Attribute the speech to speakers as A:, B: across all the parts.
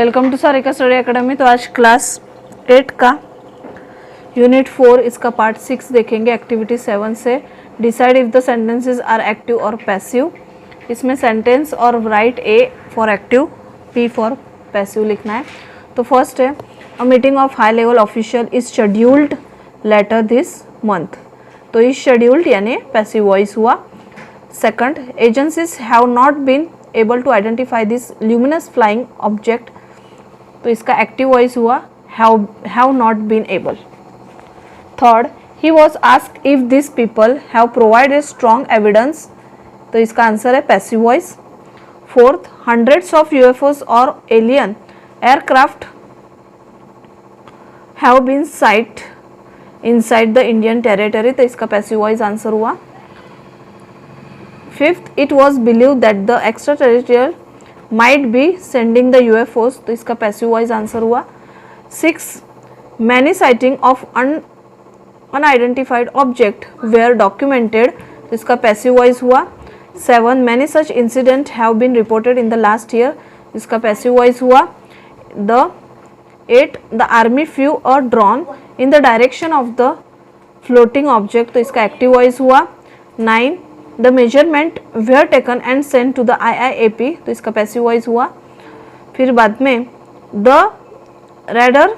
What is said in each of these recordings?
A: Welcome to Sarika study academy. तो आज class 8 का यूनिट 4 इसका पार्ट 6 देखेंगे एक्टिविटी 7 से। Decide if the sentences are active और पैसिव। इसमें सेंटेंस और write A for active, P for passive लिखना है। तो फर्स्ट है a meeting of high level official is scheduled later this month. तो इज शेड्यूल्ड यानी पैसिव वॉइस हुआ। Second, agencies have not been able to identify this luminous flying object. तो इसका active voice हुआ have not been able. Third, he was asked if this people have provided strong evidence. तो इसका answer है passive voice. Fourth, hundreds of UFOs और alien aircraft have been sight inside the Indian territory. तो इसका passive voice answer हुआ। Fifth, it was believe that the extra territorial might be sending the UFOs. तो इसका passive voice answer हुआ। Six, many sighting of unidentified object were documented. तो इसका passive voice हुआ। Seven, many such incident have been reported in the last year. इसका passive voice हुआ। The eight, the army flew a drone in the direction of the floating object. तो इसका active voice हुआ। Nine, the measurement were taken and sent to the IIAP। तो इसका passive voice हुआ। फिर बाद में the radar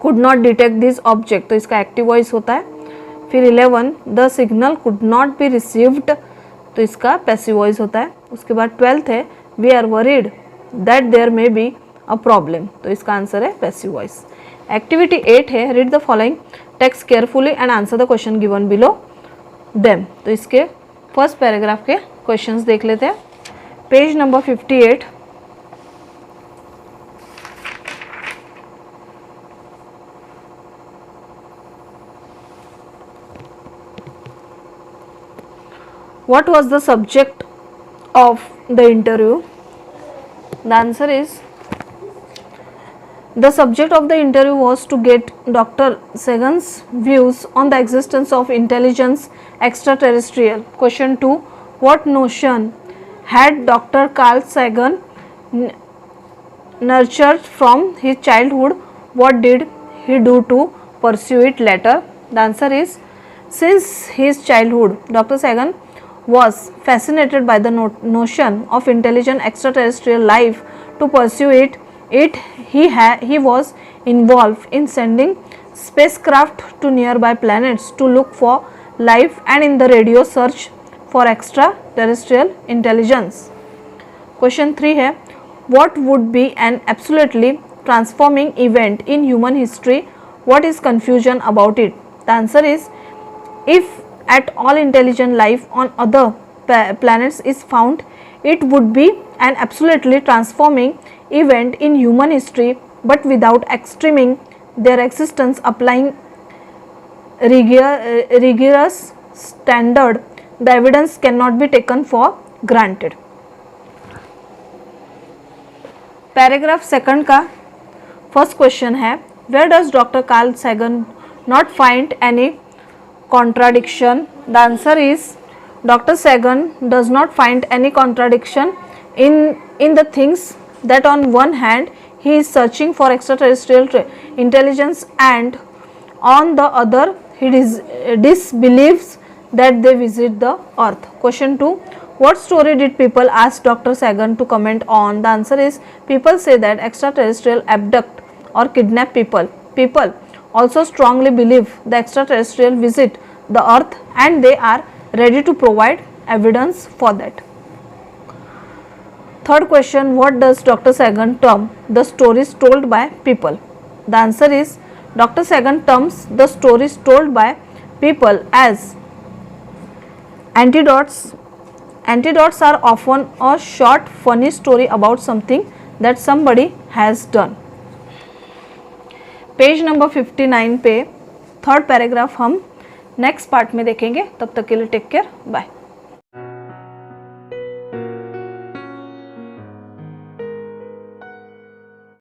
A: could not detect this object. तो इसका एक्टिव वॉइस होता है। फिर 11, the signal could not be received. तो इसका पैसिव वॉइस होता है। उसके बाद 12th है we are worried that there may be a problem. तो इसका आंसर है पैसिव वॉइस। एक्टिविटी 8 है read the following text carefully and answer the question given below them. तो इसके फर्स्ट पैराग्राफ के क्वेश्चंस देख लेते हैं। Page number 58। What was the subject of the interview? The answer is the subject of the interview was to get Dr. Sagan's views on the existence of intelligence extraterrestrial. Question 2. What notion had Dr. Carl Sagan nurtured from his childhood? What did he do to pursue it later? The answer is since his childhood, Dr. Sagan was fascinated by the notion of intelligent extraterrestrial life. To pursue it, he was involved in sending spacecraft to nearby planets to look for life and in the radio search for extraterrestrial intelligence. Question 3 है what would be an absolutely transforming event in human history? What is confusion about it? The answer is if at all intelligent life on other planets is found, it would be an absolutely transforming event in human history, but without extreming their existence, applying rigorous standard, the evidence cannot be taken for granted. Paragraph second का first question है where does Dr. Carl Sagan not find any contradiction? The answer is Dr. Sagan does not find any contradiction in the things that on one hand he is searching for extraterrestrial intelligence and on the other he disbelieves that they visit the earth. Question 2, what story did people ask Dr. Sagan to comment on? The answer is people say that extraterrestrial abduct or kidnap people. People also strongly believe the extraterrestrial visit the earth and they are ready to provide evidence for that. Third question, what does Dr. Sagan term the stories told by people? The answer is Dr. Sagan terms the stories told by people as anecdotes. Anecdotes are often a short funny story about something that somebody has done. Page number 59 पे third paragraph हम next part में देखेंगे। तब तक के लिए take care, bye.